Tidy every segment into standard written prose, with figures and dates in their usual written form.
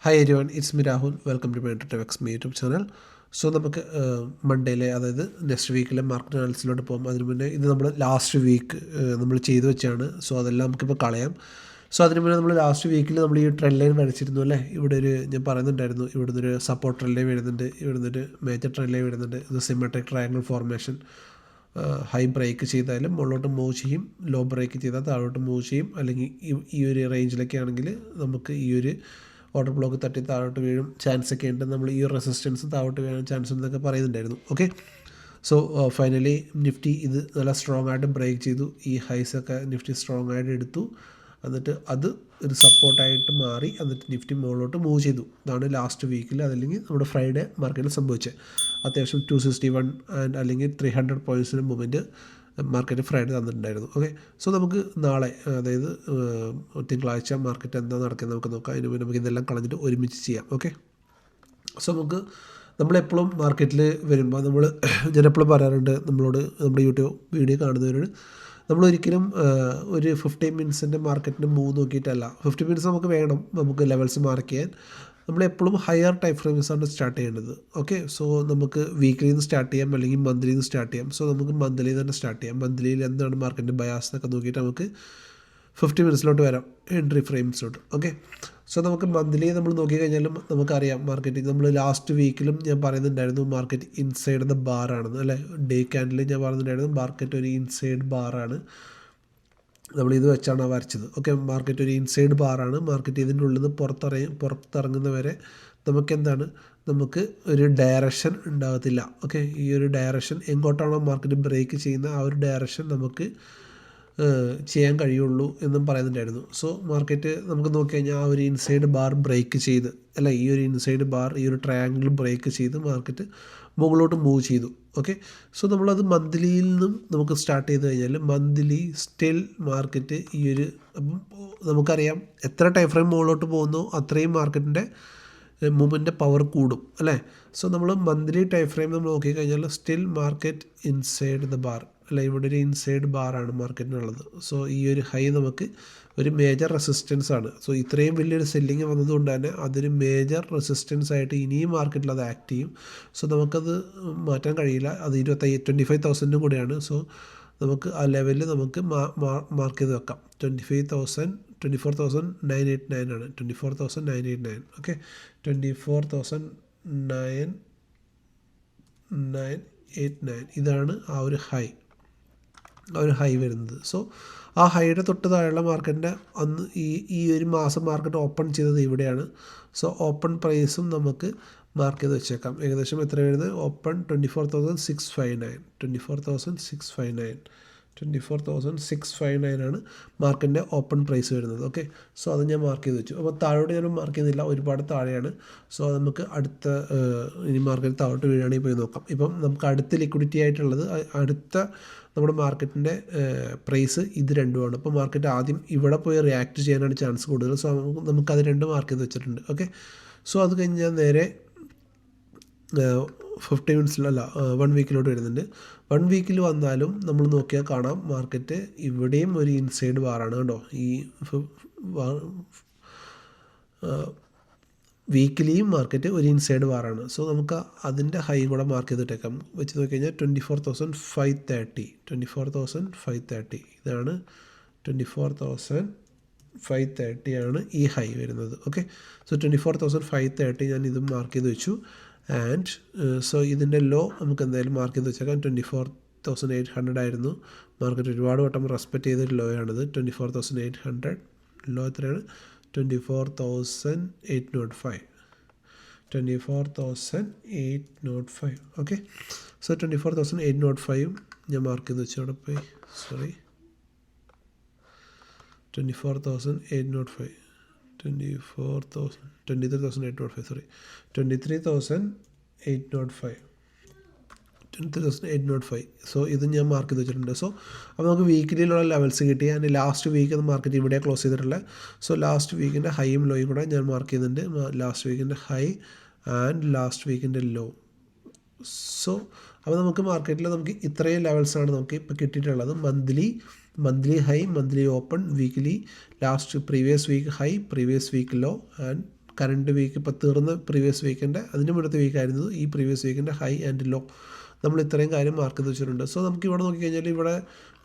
Hi everyone, it's me Rahul. Welcome to my entertainments my YouTube channel. So നമുക്ക് മൺഡേയിലെ, അതായത് next വീക്കിലെ market അനാലിസിലോട്ട് പോകും. അതിന് മുന്നേ ഇത് നമ്മൾ ലാസ്റ്റ് വീക്ക് നമ്മൾ ചെയ്തു വെച്ചാണ്. സോ അതെല്ലാം നമുക്കിപ്പോൾ കളയാം. സോ അതിന് മുന്നേ നമ്മൾ ലാസ്റ്റ് വീക്കിൽ നമ്മൾ ഈ ട്രെൻഡ് ലൈൻ വരച്ചിരുന്നു അല്ലേ. ഇവിടെ ഒരു ഞാൻ പറയുന്നുണ്ടായിരുന്നു, ഇവിടുന്ന് ഒരു സപ്പോർട്ട് ട്രെൻഡ് ലൈൻ വരുന്നുണ്ട്, ഇവിടുന്ന് ഒരു മേജർ ട്രെൻഡ് ലൈൻ വരുന്നുണ്ട്. ഇത് symmetric triangle formation. High break ചെയ്താലും മുകളിലോട്ട് മൂവ് ചെയ്യും, ലോ ബ്രേക്ക് ചെയ്താൽ താഴോട്ട് മൂവ് ചെയ്യും, അല്ലെങ്കിൽ ഈ ഒരു റേഞ്ചിലൊക്കെ ആണെങ്കിൽ നമുക്ക് ഈ ഒരു ഓർഡർ ബ്ലോക്ക് തട്ടി താഴോട്ട് വീഴും ചാൻസ് ഒക്കെ ഉണ്ട്. നമ്മൾ ഈ റെസിസ്റ്റൻസ് താഴോട്ട് വീഴാൻ ചാൻസ് ഉണ്ടെന്നൊക്കെ പറയുന്നുണ്ടായിരുന്നു. ഓക്കെ, സോ ഫൈനലി നിഫ്റ്റി ഇത് നല്ല സ്ട്രോങ് ആയിട്ട് ബ്രേക്ക് ചെയ്തു. ഈ ഹൈസൊക്കെ നിഫ്റ്റി സ്ട്രോങ് ആയിട്ട് എടുത്തു. എന്നിട്ട് അത് ഒരു സപ്പോർട്ടായിട്ട് മാറി. എന്നിട്ട് നിഫ്റ്റി മുകളിലോട്ട് മൂവ് ചെയ്തു. ഇതാണ് ലാസ്റ്റ് വീക്കിൽ, അതല്ലെങ്കിൽ നമ്മുടെ ഫ്രൈഡേ മാർക്കറ്റിൽ സംഭവിച്ചത്. അത്യാവശ്യം 261 ആൻഡ് അല്ലെങ്കിൽ 300 പോയിൻറ്റ്സിന് മൂവ്മെൻറ്റ് മാർക്കറ്റ് ഫ്രൈഡേ തന്നിട്ടുണ്ടായിരുന്നു. ഓക്കെ, സോ നമുക്ക് നാളെ, അതായത് തിങ്കളാഴ്ച മാർക്കറ്റ് എന്താ നടക്കുന്നത് നമുക്ക് നോക്കാം. അതിന് മുന്നേ നമുക്ക് ഇതെല്ലാം കളഞ്ഞിട്ട് ഒരുമിച്ച് ചെയ്യാം. ഓക്കെ, സോ നമ്മളെപ്പോഴും മാർക്കറ്റിൽ വരുമ്പോൾ ഞാനെപ്പോഴും പറയാറുണ്ട് നമ്മളോട്, നമ്മുടെ യൂട്യൂബ് വീഡിയോ കാണുന്നവരോട്, നമ്മളൊരിക്കലും ഒരു 15 മിനിറ്റ്സിൻ്റെ മാർക്കറ്റിന് മൂവ് നോക്കിയിട്ടല്ല. 15 മിനിറ്റ്സ് നമുക്ക് വേണം, നമുക്ക് ലെവൽസ് മാർക്ക് ചെയ്യാൻ. നമ്മളെപ്പോഴും ഹയർ ടൈം ഫ്രെയിംസാണ് സ്റ്റാർട്ട് ചെയ്യേണ്ടത്. ഓക്കെ, സോ നമുക്ക് വീക്കിലിൽ നിന്ന് സ്റ്റാർട്ട് ചെയ്യാം, അല്ലെങ്കിൽ മന്ത്ലിയിൽ നിന്ന് സ്റ്റാർട്ട് ചെയ്യാം. സോ നമുക്ക് മന്ത്ലിയിൽ തന്നെ സ്റ്റാർട്ട് ചെയ്യാം. മന്ത്ലിയിൽ എന്താണ് മാർക്കറ്റിൻ്റെ ബയാസ് എന്നൊക്കെ നോക്കിയിട്ട് നമുക്ക് 50 മിനിറ്റ്സിലോട്ട് വരാം, എൻട്രി ഫ്രെയിംസിലോട്ട്. ഓക്കെ, സോ നമുക്ക് മന്ത്ലി നമ്മൾ നോക്കിക്കഴിഞ്ഞാലും നമുക്കറിയാം മാർക്കറ്റ്, നമ്മൾ ലാസ്റ്റ് വീക്കിലും ഞാൻ പറയുന്നുണ്ടായിരുന്നു മാർക്കറ്റ് ഇൻസൈഡ് ദ ബാറാണെന്ന് അല്ലേ. ഡേ ക്യാൻഡിൽ ഞാൻ പറയുന്നുണ്ടായിരുന്നു മാർക്കറ്റ് ഒരു ഇൻസൈഡ് ബാറാണ്. നമ്മളിത് വെച്ചാണ് വരച്ചത്. ഓക്കെ, മാർക്കറ്റ് ഒരു ഇൻസൈഡ് ബാറാണ്. മാർക്കറ്റ് ഇതിൻ്റെ ഉള്ളിൽ നിന്ന് പുറത്തിറങ്ങുന്നവരെ നമുക്ക് ഒരു ഡയറക്ഷൻ ഉണ്ടാകത്തില്ല. ഓക്കെ, ഈ ഒരു ഡയറക്ഷൻ എങ്ങോട്ടാണോ മാർക്കറ്റ് ബ്രേക്ക് ചെയ്യുന്ന ആ ഒരു ഡയറക്ഷൻ നമുക്ക് ചെയ്യാൻ കഴിയുള്ളൂ എന്നും പറയുന്നുണ്ടായിരുന്നു. സോ മാർക്കറ്റ് നമുക്ക് നോക്കിക്കഴിഞ്ഞാൽ ആ ഒരു ഇൻസൈഡ് ബാർ ബ്രേക്ക് ചെയ്ത്, അല്ല ഈ ഒരു ഇൻസൈഡ് ബാർ, ഈ ഒരു ട്രയാങ്കിൾ ബ്രേക്ക് ചെയ്ത് മാർക്കറ്റ് മുകളിലോട്ട് മൂവ് ചെയ്തു. ഓക്കെ, സോ നമ്മളത് മന്ത്ലിയിൽ നിന്നും നമുക്ക് സ്റ്റാർട്ട് ചെയ്ത് കഴിഞ്ഞാൽ മന്ത്ലി സ്റ്റിൽ മാർക്കറ്റ് ഈ ഒരു, നമുക്കറിയാം എത്ര ടൈം ഫ്രെയിം മുകളിലോട്ട് പോകുന്നോ അത്രയും മാർക്കറ്റിൻ്റെ മൂവ്മെൻറ്റ് പവർ കൂടും അല്ലേ. സോ നമ്മൾ മന്ത്ലി ടൈം ഫ്രെയിം നമ്മൾ നോക്കിക്കഴിഞ്ഞാൽ still market inside the bar അല്ല, ഇവിടെ ഒരു ഇൻസൈഡ് ബാറാണ് മാർക്കറ്റിനുള്ളത്. സോ ഈ ഒരു ഹൈ നമുക്ക് ഒരു മേജർ റെസിസ്റ്റൻസ് ആണ്. സോ ഇത്രയും വലിയൊരു സെല്ലിങ് വന്നതുകൊണ്ട് തന്നെ അതൊരു മേജർ റെസിസ്റ്റൻസ് ആയിട്ട് ഇനിയും മാർക്കറ്റിൽ അത് ആക്ട് ചെയ്യും. സോ നമുക്കത് മാറ്റാൻ കഴിയില്ല. അത് 25,000 കൂടെയാണ്. സോ നമുക്ക് ആ ലെവലിൽ നമുക്ക് മാർക്ക് ചെയ്ത് വെക്കാം. 24,989 ആണ്. 24,989. ഓക്കെ, 24,989 ഇതാണ് ആ ഒരു ഹൈ വരുന്നത്. സോ ആ ഹൈയുടെ തൊട്ട് താഴെയുള്ള മാർക്കറ്റിൻ്റെ അന്ന് ഈ ഒരു മാസം മാർക്കറ്റ് ഓപ്പൺ ചെയ്തത് ഇവിടെയാണ്. സോ ഓപ്പൺ പ്രൈസും നമുക്ക് മാർക്ക് ചെയ്ത് വെച്ചേക്കാം. ഏകദേശം എത്ര വരുന്നത്? ഓപ്പൺ 24,659. 24,659 ആണ് മാർക്കറ്റിൻ്റെ ഓപ്പൺ പ്രൈസ് വരുന്നത്. ഓക്കെ, സോ അത് ഞാൻ മാർക്ക് ചെയ്ത് വെച്ചു. അപ്പോൾ താഴോട്ട് ഞാൻ മാർക്ക് ചെയ്യുന്നില്ല, ഒരുപാട് താഴെയാണ്. സോ നമുക്ക് അടുത്ത ഇനി മാർക്കറ്റ് താഴോട്ട് വീഴാണെങ്കിൽ പോയി നോക്കാം. ഇപ്പം നമുക്ക് അടുത്ത ലിക്വിഡിറ്റി ആയിട്ടുള്ളത്, അടുത്ത നമ്മുടെ മാർക്കറ്റിൻ്റെ പ്രൈസ് ഇത് രണ്ടുമാണ്. അപ്പോൾ മാർക്കറ്റ് ആദ്യം ഇവിടെ പോയി റിയാക്ട് ചെയ്യാനാണ് ചാൻസ് കൂടുതൽ. സോ നമുക്കത് രണ്ട് മാർക്ക് ചെയ്ത് വെച്ചിട്ടുണ്ട്. ഓക്കെ, സോ അത് കഴിഞ്ഞ് ഞാൻ നേരെ 50 മിനിറ്റ്സിലല്ല 1 വീക്കിലോട്ട് വരുന്നുണ്ട്. 1 വീക്കിൽ വന്നാലും നമ്മൾ നോക്കിയാൽ കാണാം മാർക്കറ്റ് ഇവിടെയും ഒരു ഇൻസൈഡ് ബാറാണ് കേട്ടോ. ഈ വീക്കിലിയും മാർക്കറ്റ് ഒരു ഇൻസൈഡ് ബാറാണ്. സോ നമുക്ക് അതിൻ്റെ ഹൈ കൂടെ മാർക്ക് ചെയ്തിട്ടേക്കാം. വെച്ച് നോക്കി കഴിഞ്ഞാൽ 24,530. 24,530 ഇതാണ്. 24,530 ആണ് ഈ ഹൈ വരുന്നത്. ഓക്കെ, സോ 24,530 ഞാൻ ഇതും മാർക്ക് ചെയ്ത് വെച്ചു. ആൻഡ് സോ ഇതിൻ്റെ ലോ നമുക്ക് എന്തായാലും മാർക്ക് ചെയ്ത് വെച്ചേക്കാം. 24,800 ആയിരുന്നു. മാർക്കറ്റ് ഒരുപാട് വട്ടം റെസ്പെക്റ്റ് ചെയ്തൊരു ലോ ആണിത്. 24,800. ലോ എത്രയാണ്? 24,805. 24,805. ഓക്കെ, സോ 24,805 ഞാൻ മാർക്ക് ചെയ്ത് വെച്ചു. അവിടെ പോയി 24,805. 23,805. 23,805. സോ ഇത് ഞാൻ മാർക്ക് ചെയ്ത് വെച്ചിട്ടുണ്ട്. സോ അപ്പോൾ നമുക്ക് വീക്കിലുള്ള ലെവൽസ് കിട്ടി. ആൻഡ് ലാസ്റ്റ് വീക്ക് മാർക്കറ്റ് ഇവിടെ ക്ലോസ് ചെയ്തിട്ടുള്ളത്. സോ ലാസ്റ്റ് വീക്കിൻ്റെ ഹൈയും ലോയും കൂടെ ഞാൻ മാർക്ക് ചെയ്യുന്നുണ്ട്. ലാസ്റ്റ് വീക്കിൻ്റെ ഹൈ ആൻഡ് ലാസ്റ്റ് വീക്കിൻ്റെ ലോ. സോ അപ്പോൾ നമുക്ക് മാർക്കറ്റിൽ നമുക്ക് ഇത്രയും ലെവൽസാണ് നമുക്ക് ഇപ്പോൾ കിട്ടിയിട്ടുള്ളത്. Monthly high, monthly open, weekly last previous week high, previous week low and current week ഇപ്പോൾ തീർന്ന പ്രീവിയസ് വീക്കിൻ്റെ അതിന് മുന്നത്തെ വീക്കായിരുന്നു ഈ പ്രീവിയസ് വീക്കിൻ്റെ ഹൈ ആൻഡ് ലോ നമ്മൾ ഇത്രയും കാര്യം മാർക്ക് ചെയ്ത് വെച്ചിട്ടുണ്ട്. സോ നമുക്ക് ഇവിടെ നോക്കിക്കഴിഞ്ഞാൽ ഇവിടെ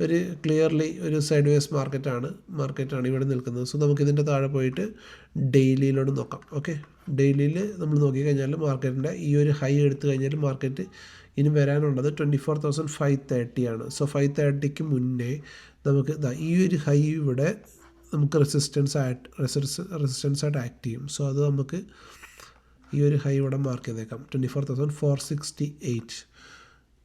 ഒരു ക്ലിയർലി ഒരു സൈഡ് വേസ് മാർക്കറ്റാണ് ഇവിടെ നിൽക്കുന്നത്. സോ നമുക്കിതിൻ്റെ താഴെ പോയിട്ട് ഡെയിലിയിലോട്ട് നോക്കാം. ഓക്കെ, ഡെയിലിയിൽ നമ്മൾ നോക്കിക്കഴിഞ്ഞാൽ മാർക്കറ്റിൻ്റെ ഈ ഒരു ഹൈ എടുത്തു കഴിഞ്ഞാൽ മാർക്കറ്റ് ഇനി വരാനുള്ളത് 24,530 ആണ്. സോ 530ക്ക് മുന്നേ നമുക്ക് ഈ ഒരു ഹൈ ഇവിടെ നമുക്ക് റെസിസ്റ്റൻസ് ആയിട്ട് ആക്ട് ചെയ്യും. സോ അത് നമുക്ക് ഈ ഒരു ഹൈ ഇവിടെ മാർക്ക് ചെയ്തേക്കാം 24,468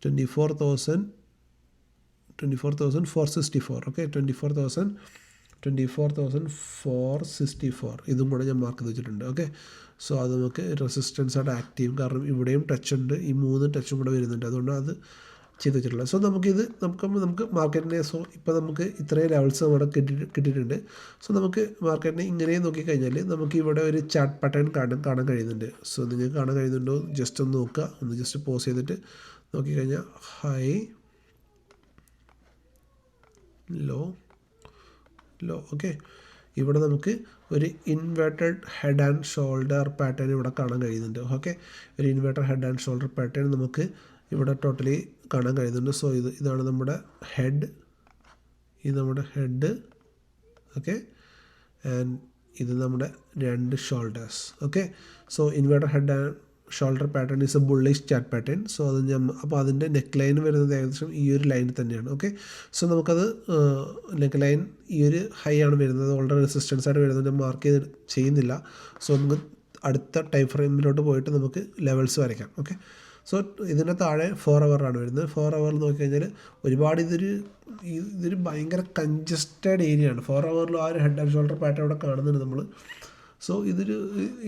24,464. ഓക്കെ, 24,464 ഇതും കൂടെ ഞാൻ മാർക്ക് ചെയ്ത് വെച്ചിട്ടുണ്ട്. ഓക്കെ, സോ അത് നമുക്ക് റെസിസ്റ്റൻസ് ആയിട്ട് ആക്ട് ചെയ്യും. കാരണം ഇവിടെയും ടച്ച് ഉണ്ട്, ഈ 3 ടച്ചും കൂടെ വരുന്നുണ്ട്, അതുകൊണ്ട് അത് ചെയ്ത് വെച്ചിട്ടുള്ളത്. സോ നമുക്ക് മാർക്കറ്റിനെ ഇപ്പോൾ നമുക്ക് ഇത്രയും ലെവൽസ് നമ്മുടെ കിട്ടിയിട്ടുണ്ട്. സോ നമുക്ക് മാർക്കറ്റിനെ ഇങ്ങനെ നോക്കിക്കഴിഞ്ഞാൽ നമുക്ക് ഇവിടെ ഒരു ചാർട്ട് പാറ്റേൺ കാണാൻ കഴിയുന്നുണ്ട്. സോ നിങ്ങൾക്ക് കാണാൻ കഴിയുന്നുണ്ടോ ജസ്റ്റ് ഒന്ന് നോക്കുക, ഒന്ന് ജസ്റ്റ് പോസ് ചെയ്തിട്ട് നോക്കിക്കഴിഞ്ഞാൽ ഹൈ ലോ. ഓക്കെ, ഇവിടെ നമുക്ക് ഒരു inverted head and shoulder pattern ഇവിടെ കാണാൻ കഴിയുന്നുണ്ട്. ഓക്കെ, ഒരു inverted head and shoulder pattern നമുക്ക് ഇവിടെ ടോട്ടലി കാണാൻ കഴിയുന്നുണ്ട്. സോ ഇതാണ് നമ്മുടെ ഹെഡ്, ഓക്കെ, ആൻഡ് ഇത് നമ്മുടെ 2 shoulders. Okay, so inverter head and shoulder pattern is A bullish chart pattern. So അത് അപ്പോൾ അതിൻ്റെ നെക്ക് ലൈൻ വരുന്നത് ഏകദേശം ഈ ഒരു ലൈനിൽ തന്നെയാണ്. ഓക്കെ, സോ നമുക്കത് നെക്ക് ലൈൻ ഈ ഒരു ഹൈ ആണ് വരുന്നത്, ഓൾറെഡി റെസിസ്റ്റൻസ് ആയിട്ട് വരുന്നത് ഞാൻ മാർക്ക് ചെയ്യുന്നില്ല. സോ നമുക്ക് അടുത്ത ടൈം ഫ്രെയിമിലോട്ട് പോയിട്ട് നമുക്ക് ലെവൽസ് വരയ്ക്കാം. ഓക്കെ, സോ ഇതിൻ്റെ താഴെ 4 ഹവറാണ് വരുന്നത്. 4 ഹവർ നോക്കിക്കഴിഞ്ഞാൽ ഒരുപാട് ഇതൊരു ഭയങ്കര കൺജസ്റ്റഡ് ഏരിയ ആണ്. 4 ഹവറിൽ ആ ഒരു ഹെഡ് ആൻഡ് ഷോൾഡർ പാറ്റേൺ ഇവിടെ കാണുന്നുണ്ട് നമ്മൾ. സോ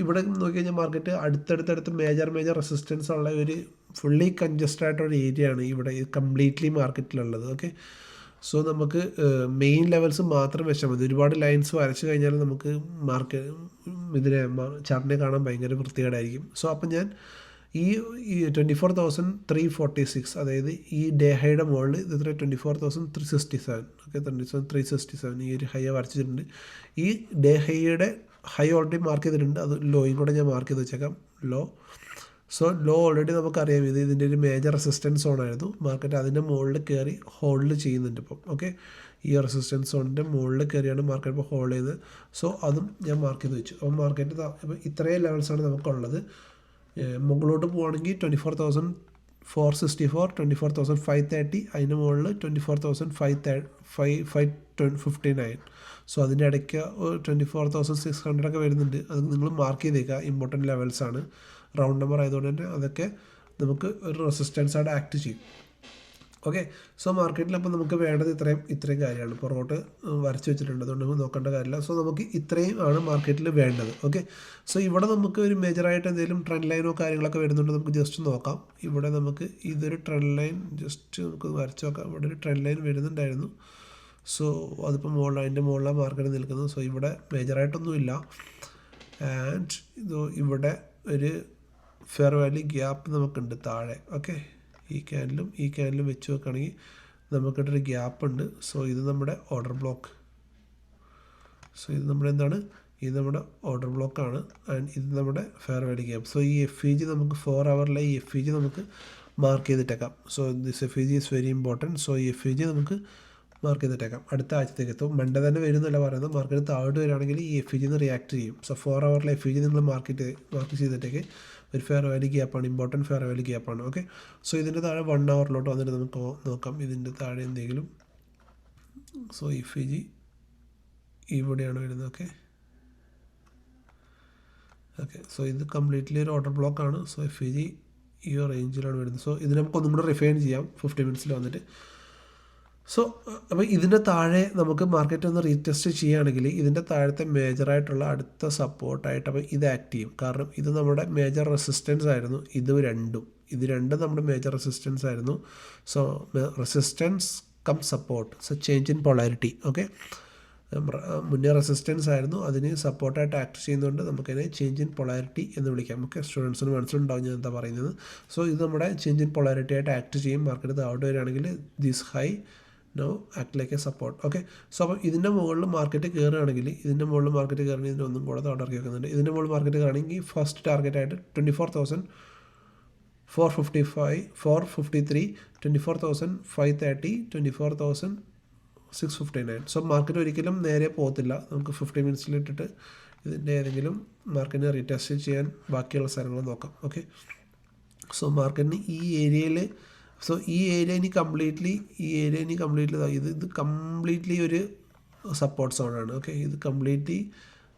ഇവിടെ നോക്കിക്കഴിഞ്ഞാൽ മാർക്കറ്റ് അടുത്തടുത്ത് മേജർ റെസിസ്റ്റൻസ് ഉള്ള ഒരു ഫുള്ളി കൺജസ്റ്റഡ് ആയിട്ടൊരു ഏരിയ ആണ് ഇവിടെ കംപ്ലീറ്റ്ലി മാർക്കറ്റിലുള്ളത്. ഓക്കെ, സോ നമുക്ക് മെയിൻ ലെവൽസ് മാത്രം വെച്ചാൽ മതി. ഒരുപാട് ലൈൻസ് വരച്ച് കഴിഞ്ഞാൽ നമുക്ക് ചാർട്ടിനെ കാണാൻ ഭയങ്കര വൃത്തികേടായിരിക്കും. സോ അപ്പം ഞാൻ ഈ 24,346 അതായത് ഈ ഡേ ഹൈയുടെ മുകളിൽ ഇത് 24,367. ഓക്കെ, 367 ഈ ഒരു ഹൈ വരച്ചിട്ടുണ്ട്. ഈ ഡേ ഹൈയുടെ ഹൈ ഓൾറെഡി മാർക്ക് ചെയ്തിട്ടുണ്ട്, അത് ലോയും കൂടെ ഞാൻ മാർക്ക് ചെയ്ത് വെച്ചേക്കാം, ലോ. സോ ലോ ഓൾറെഡി നമുക്കറിയാം ഇതിൻ്റെ ഒരു മേജർ റെസിസ്റ്റൻസ് സോണായിരുന്നു. മാർക്കറ്റ് അതിൻ്റെ മുകളിൽ കയറി ഹോൾഡ് ചെയ്യുന്നുണ്ട് ഇപ്പം. ഓക്കെ, ഈ റെസിസ്റ്റൻസ് സോണിൻ്റെ മുകളിൽ കയറിയാണ് മാർക്കറ്റ് ഇപ്പോൾ ഹോൾഡ് ചെയ്തത്. സോ അതും ഞാൻ മാർക്ക് ചെയ്ത് വെച്ചു. അപ്പം മാർക്കറ്റ് ഇപ്പോൾ ഇത്രയും ലെവൽസാണ് നമുക്കുള്ളത്. മുകളിലോട്ട് പോവുകയാണെങ്കിൽ 24,464, 24,530, അതിന് മുകളിൽ 24,559. സോ അതിൻ്റെ ഇടയ്ക്ക് 24,600 വരുന്നുണ്ട്. അത് നിങ്ങൾ മാർക്ക് ചെയ്തേക്കുക, ഇമ്പോർട്ടൻറ്റ് ലെവൽസാണ്, റൗണ്ട് നമ്പർ ആയതുകൊണ്ട് തന്നെ അതൊക്കെ നമുക്ക് ഒരു റെസിസ്റ്റൻസായിട്ട് ആക്ട് ചെയ്യും. ഓക്കെ, സോ മാർക്കറ്റിൽ അപ്പോൾ നമുക്ക് വേണ്ടത് ഇത്രയും കാര്യമാണ്. പുറകോട്ട് വരച്ച് വെച്ചിട്ടുണ്ട്, അതുകൊണ്ട് നോക്കേണ്ട കാര്യമില്ല. സോ നമുക്ക് ഇത്രയും ആണ് മാർക്കറ്റിൽ വേണ്ടത്. ഓക്കെ, സോ ഇവിടെ നമുക്ക് ഒരു മേജറായിട്ട് എന്തെങ്കിലും ട്രെൻഡ് ലൈനോ കാര്യങ്ങളൊക്കെ വരുന്നുണ്ട്, നമുക്ക് ജസ്റ്റ് നോക്കാം. ഇവിടെ നമുക്ക് ഇതൊരു ട്രെൻഡ് ലൈൻ ജസ്റ്റ് നമുക്ക് വരച്ച് നോക്കാം. ഇവിടെ ഒരു ട്രെൻഡ് ലൈൻ വരുന്നുണ്ടായിരുന്നു. സോ അതിപ്പോൾ അതിൻ്റെ മുകളിലാണ് മാർക്കറ്റ് നിൽക്കുന്നത്. സോ ഇവിടെ മേജറായിട്ടൊന്നുമില്ല. ആൻഡ് ഇവിടെ ഒരു ഫെയർ വാല്യൂ ഗ്യാപ്പ് നമുക്കുണ്ട് താഴെ. ഓക്കെ, ഈ ക്യാൻഡിലും വെച്ച് നോക്കുകയാണെങ്കിൽ നമുക്കിട്ടൊരു ഗ്യാപ്പ് ഉണ്ട്. സോ ഇത് നമ്മുടെ ഓർഡർ ബ്ലോക്ക്. സോ ഇത് നമ്മുടെ എന്താണ്, ഇത് നമ്മുടെ ഓർഡർ ബ്ലോക്കാണ്. ആൻഡ് ഇത് നമ്മുടെ ഫെയർ വാല്യൂ ഗ്യാപ്പ്. സോ ഈ FEG നമുക്ക് 4 ഹവറിലെ ഈ FEG നമുക്ക് മാർക്ക് ചെയ്തിട്ടേക്കാം. So this FEG is very important. So ഈ FEG നമുക്ക് മാർക്ക് ചെയ്തിട്ടേക്കാം. അടുത്ത ആഴ്ചത്തേക്ക് എത്തും. മൺഡേ തന്നെ വരുന്നല്ല പറയുന്നത്. മാർക്കറ്റ് താഴോട്ട് വരികയാണെങ്കിൽ ഈ FEG റിയാക്ട് ചെയ്യും. സോ 4 ഹവറിലെ FEG നിങ്ങൾ മാർക്ക് ചെയ്തിട്ടേക്ക് ഒരു ഫെയർ വാല്യൂ ഗ്യാപ്പാണ്, ഇമ്പോർട്ടൻറ്റ് ഫെയർ വാല്യൂ ഗ്യാപ്പാണ്. ഓക്കെ, സോ ഇതിൻ്റെ താഴെ 1 ഹവറിലോട്ട് വന്നിട്ട് നമുക്ക് നോക്കാം ഇതിൻ്റെ താഴെ എന്തെങ്കിലും. സോ FEG ഇവിടെയാണ് വരുന്നത്. ഓക്കെ, സോ ഇത് കംപ്ലീറ്റ്ലി ഒരു ഓർഡർ ബ്ലോക്കാണ്. സോ FEG ഈ റേഞ്ചിലാണ് വരുന്നത്. സോ ഇത് നമുക്ക് ഒന്നും കൂടെ റിഫൈൻ ചെയ്യാം 50 മിനിറ്റ്സിൽ വന്നിട്ട്. സോ അപ്പോൾ ഇതിൻ്റെ താഴെ നമുക്ക് മാർക്കറ്റ് ഒന്ന് റീടെസ്റ്റ് ചെയ്യുകയാണെങ്കിൽ ഇതിൻ്റെ താഴത്തെ മേജറായിട്ടുള്ള അടുത്ത സപ്പോർട്ടായിട്ട് അപ്പോൾ ഇത് ആക്ട് ചെയ്യും. കാരണം ഇത് നമ്മുടെ മേജർ റെസിസ്റ്റൻസ് ആയിരുന്നു. ഇത് രണ്ടും നമ്മുടെ മേജർ റെസിസ്റ്റൻസ് ആയിരുന്നു. So resistance cum support, so change in polarity. Okay, മുന്നേ റെസിസ്റ്റൻസ് ആയിരുന്നു, അതിന് സപ്പോർട്ടായിട്ട് ആക്ട് ചെയ്യുന്നതുകൊണ്ട് നമുക്കതിനെ ചേഞ്ച് ഇൻ പൊളാരിറ്റി എന്ന് വിളിക്കാം. ഓക്കെ, സ്റ്റുഡൻസിന് മനസ്സിലുണ്ടാവും ഞാൻ എന്താ പറയുന്നത്. സോ ഇത് നമ്മുടെ ചേഞ്ച് ഇൻ പൊളാരിറ്റി ആയിട്ട് ആക്ട് ചെയ്യും. മാർക്കറ്റ് താഴോട്ട് വരികയാണെങ്കിൽ this high no act like a support. Okay, so അപ്പം ഇതിൻ്റെ മുകളിൽ മാർക്കറ്റ് കയറുകയാണെങ്കിൽ ഇതിൻ്റെ ഒന്നും കൂടെ താഴെ വെക്കുന്നുണ്ട്. ഇതിൻ്റെ മുകളിൽ മാർക്കറ്റ് കയറുകയാണെങ്കിൽ ഫസ്റ്റ് ടാർഗറ്റായിട്ട് 24,455, 453, 24,530, 24,659. സോ മാർക്കറ്റ് ഒരിക്കലും നേരെ പോകത്തില്ല. നമുക്ക് 50 മിനിറ്റ്സിൽ ഇട്ടിട്ട് ഇതിൻ്റെ ഏതെങ്കിലും മാർക്കറ്റിനെ റീടെസ്റ്റ് ചെയ്യാൻ ബാക്കിയുള്ള സ്ഥലങ്ങൾ നോക്കാം. ഓക്കെ, സോ മാർക്കറ്റിന് ഈ ഏരിയയിൽ ഈ ഏരിയ ഇനി കംപ്ലീറ്റ്ലി ഇത് കംപ്ലീറ്റ്ലി ഒരു സപ്പോർട്ട് സോണാണ്. ഓക്കെ, ഇത് കംപ്ലീറ്റ്ലി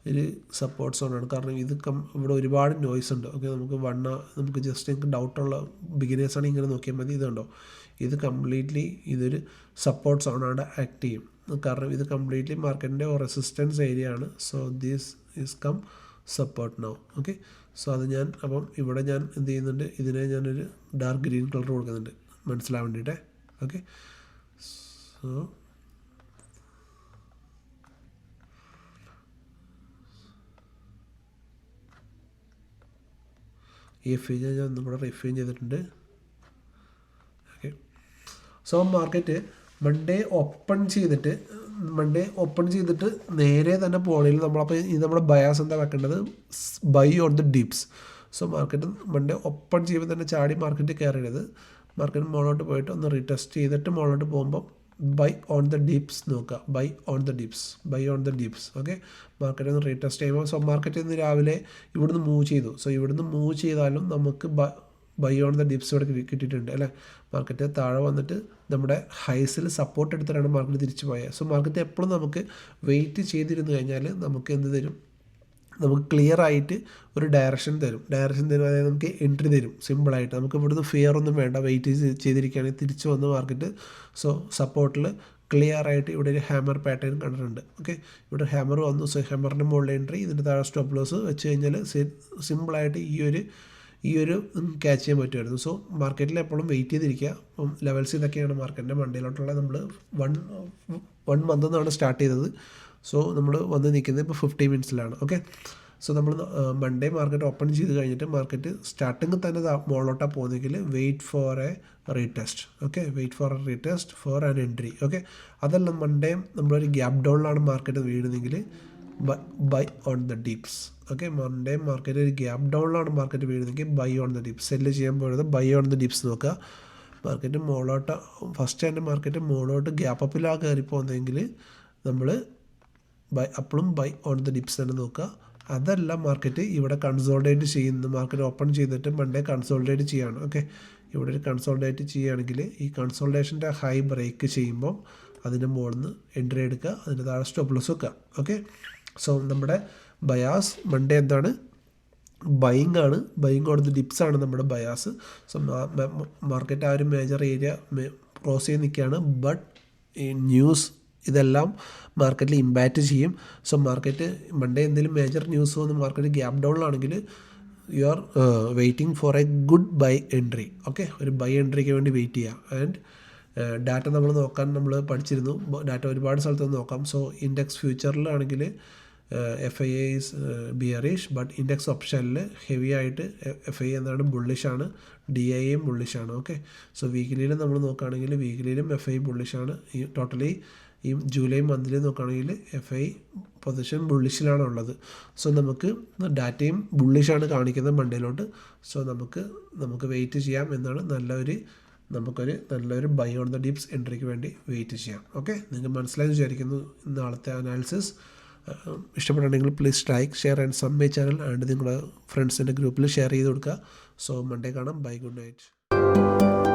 ഒരു സപ്പോർട്ട് സോണാണ്. കാരണം ഇത് ഇവിടെ ഒരുപാട് നോയ്സ് ഉണ്ട്. ഓക്കെ, നമുക്ക് ജസ്റ്റ് നിങ്ങൾക്ക് ഡൗട്ടുള്ള ബിഗിനേഴ്സാണെങ്കിൽ ഇങ്ങനെ നോക്കിയാൽ മതി. ഇതുണ്ടോ, ഇത് കംപ്ലീറ്റ്ലി ഇതൊരു സപ്പോർട്ട് സോണാണ് ആക്ട് ചെയ്യും. കാരണം ഇത് കംപ്ലീറ്റ്ലി മാർക്കറ്റിൻ്റെ റെസിസ്റ്റൻസ് ഏരിയ ആണ്. So this is cum support now. Okay, so അത് അപ്പം ഇവിടെ ഞാൻ എന്ത് ചെയ്യുന്നുണ്ട്, ഇതിനെ ഞാനൊരു ഡാർക്ക് ഗ്രീൻ കളർ കൊടുക്കുന്നുണ്ട് മനസ്സിലാൻ വേണ്ടിയിട്ടേ. ഓക്കെ, സോ ഈ FI ഞാൻ ഒന്നും കൂടെ റിഫൈൻ ചെയ്തിട്ടുണ്ട്. Okay, so market Monday open ചെയ്തിട്ട് നേരെ തന്നെ പോകണമെങ്കിൽ നമ്മളപ്പോൾ ഇത് നമ്മുടെ ബയാസ് എന്താ വെക്കേണ്ടത്, buy on the dips. So market Monday open ചെയ്യുമ്പോൾ തന്നെ ചാടി മാർക്കറ്റ് കയറരുത്. മാർക്കറ്റ് മുകളിലോട്ട് പോയിട്ട് ഒന്ന് റീടെസ്റ്റ് ചെയ്തിട്ട് മുകളിലോട്ട് പോകുമ്പോൾ ബൈ ഓൺ ദ ഡിപ്സ് നോക്കുക, buy on the dips. Okay, market ഒന്ന് റീടെസ്റ്റ് ചെയ്യുമ്പോൾ മാർക്കറ്റ് ഇന്ന് രാവിലെ ഇവിടുന്ന് മൂവ് ചെയ്തു. സോ ഇവിടുന്ന് മൂവ് ചെയ്താലും നമുക്ക് ബൈ ഓൺ ദ ഡിപ്സ് ഇവിടെ കിട്ടിയിട്ടുണ്ട് അല്ലേ. മാർക്കറ്റ് താഴെ വന്നിട്ട് നമ്മുടെ ഹൈസിൽ സപ്പോർട്ട് എടുത്തിട്ടാണ് മാർക്കറ്റ് തിരിച്ചു പോയത്. സോ മാർക്കറ്റ് എപ്പോഴും നമുക്ക് വെയിറ്റ് ചെയ്തിരുന്നു കഴിഞ്ഞാൽ നമുക്ക് എന്ത് തരും, നമുക്ക് ക്ലിയർ ആയിട്ട് ഒരു ഡയറക്ഷൻ തരും. അതായത് നമുക്ക് എൻട്രി തരും സിമ്പിളായിട്ട്. നമുക്ക് ഇവിടുന്ന് ഫിയർ ഒന്നും വേണ്ട, വെയിറ്റ് ചെയ്തിരിക്കുകയാണെങ്കിൽ തിരിച്ചു വന്ന് മാർക്കറ്റ് സപ്പോർട്ടിൽ ക്ലിയർ ആയിട്ട് ഇവിടെ ഒരു ഹാമർ പാറ്റേൺ കണ്ടിട്ടുണ്ട്. ഓക്കെ, ഇവിടെ ഹാമർ വന്നു. സോ ഹാമറിൻ്റെ മുകളിൽ എൻട്രി, ഇതിൻ്റെ താഴെ സ്റ്റോപ്പ് ലോസ് വെച്ച് കഴിഞ്ഞാൽ സിമ്പിളായിട്ട് ഈ ഒരു ക്യാച്ച് ചെയ്യാൻ പറ്റുമായിരുന്നു. സോ മാർക്കറ്റിൽ എപ്പോഴും വെയിറ്റ് ചെയ്തിരിക്കുക. അപ്പം ലെവൽസ് ഇതൊക്കെയാണ് മാർക്കറ്റിൻ്റെ മണ്ടയിലോട്ടുള്ള. നമ്മൾ 1 മന്ത് എന്നാണ് സ്റ്റാർട്ട് ചെയ്തത്. സോ നമ്മൾ വന്ന് നിൽക്കുന്നത് ഇപ്പോൾ 50 മിനിറ്റ്സിലാണ്. ഓക്കെ, സോ നമ്മൾ മൺഡേ മാർക്കറ്റ് ഓപ്പൺ ചെയ്ത് കഴിഞ്ഞിട്ട് മാർക്കറ്റ് സ്റ്റാർട്ടിങ് തന്നെ മുകളിലോട്ടാണ് പോകുന്നെങ്കിൽ wait for a retest. Okay, wait for a retest for an entry. Okay, അതല്ല മൺഡേ നമ്മളൊരു ഗ്യാപ്പ് ഡൗണിലാണ് മാർക്കറ്റ് വീഴുന്നെങ്കിൽ buy on the dips. Okay, Monday market ഒരു ഗ്യാപ്പ് ഡൗണിലാണ് മാർക്കറ്റ് വീഴുന്നെങ്കിൽ buy on the dips. Sell ചെയ്യാൻ പോയത് ബൈ ഓൺ ദ ഡിപ്സ് നോക്കുക. മാർക്കറ്റ് മുകളിലോട്ട് ഫസ്റ്റ് തന്നെ മാർക്കറ്റ് മുകളിലോട്ട് ഗ്യാപ്പ് അപ്പിലാണ് കയറി പോകുന്നതെങ്കിൽ നമ്മൾ അപ്പോഴും ബൈ ഓൺ ദ ഡിപ്സ് തന്നെ നോക്കുക. അതല്ല മാർക്കറ്റ് ഇവിടെ കൺസോൾട്ടേറ്റ് ചെയ്യുന്നു, മാർക്കറ്റ് ഓപ്പൺ ചെയ്തിട്ട് മൺഡേ കൺസോൾട്ടേറ്റ് ചെയ്യുകയാണ്. ഓക്കെ, ഇവിടെ ഒരു കൺസോൾട്ടേറ്റ് ചെയ്യുകയാണെങ്കിൽ ഈ കൺസോൾട്ടേഷൻ്റെ ഹൈ ബ്രേക്ക് ചെയ്യുമ്പം അതിൻ്റെ മുകളിൽ നിന്ന് എൻട്രി എടുക്കുക, അതിൻ്റെ താഴെ സ്റ്റോപ്പ് ലോസ് വെക്കുക. ഓക്കെ, സോ നമ്മുടെ ബയാസ് മൺഡേ എന്താണ്, ബൈയിങ് ആണ്. ബൈയിങ് ഓൺ ദി ഡിപ്സ് ആണ് നമ്മുടെ ബയാസ്. സോ മാർക്കറ്റ് ആ ഒരു മേജർ ഏരിയ ക്രോസ് ചെയ്ത് നിൽക്കുകയാണ്. ബട്ട് ഈ ന്യൂസ് ഇതെല്ലാം മാർക്കറ്റിൽ ഇമ്പാക്റ്റ് ചെയ്യും. സോ മാർക്കറ്റ് മൺഡേ എന്തെങ്കിലും മേജർ ന്യൂസ് വന്ന് മാർക്കറ്റ് ഗ്യാപ്പ് ഡൗണിലാണെങ്കിൽ you are waiting for a good buy entry. Okay, ഒരു ബൈ എൻട്രിക്ക് വേണ്ടി വെയിറ്റ് ചെയ്യുക. ആൻഡ് ഡാറ്റ നമ്മൾ പഠിച്ചിരുന്നു. ഡാറ്റ ഒരുപാട് സ്ഥലത്ത് നോക്കാം. സോ ഇൻഡെക്സ് ഫ്യൂച്ചറിലാണെങ്കിൽ FIA is bearish, but index ഓപ്ഷനിൽ ഹെവി ആയിട്ട് FIA എന്താണ് ബുള്ളിഷാണ്, DIAയും ബുള്ളിഷാണ്. ഓക്കെ, സോ വീക്കിലിയിൽ നമ്മൾ നോക്കുകയാണെങ്കിൽ വീക്കിലിയിലും FIA ബുള്ളിഷാണ്. ഈ ടോട്ടലി ഈ ജൂലൈ മന്തിൽ നോക്കുകയാണെങ്കിൽ FI പൊസിഷൻ ബുള്ളിഷിലാണ് ഉള്ളത്. സോ നമുക്ക് ഡാറ്റയും ബുള്ളിഷാണ് കാണിക്കുന്നത് മണ്ടയിലോട്ട്. സോ നമുക്ക് വെയിറ്റ് ചെയ്യാം എന്നാണ് നമുക്കൊരു നല്ലൊരു ബൈ ഓൺ ദ ഡിപ്സ് എൻട്രിക്ക് വേണ്ടി വെയിറ്റ് ചെയ്യാം. ഓക്കെ, നിങ്ങൾക്ക് മനസ്സിലായി വിചാരിക്കുന്നു നാളത്തെ അനാലിസിസ്. ഇഷ്ടപ്പെട്ടുണ്ടെങ്കിൽ please like, share and sub my channel. And നിങ്ങളുടെ ഫ്രണ്ട്സിൻ്റെ ഗ്രൂപ്പിൽ ഷെയർ ചെയ്ത് കൊടുക്കുക. സോ മൺഡേ കാണാം. Bye, good night.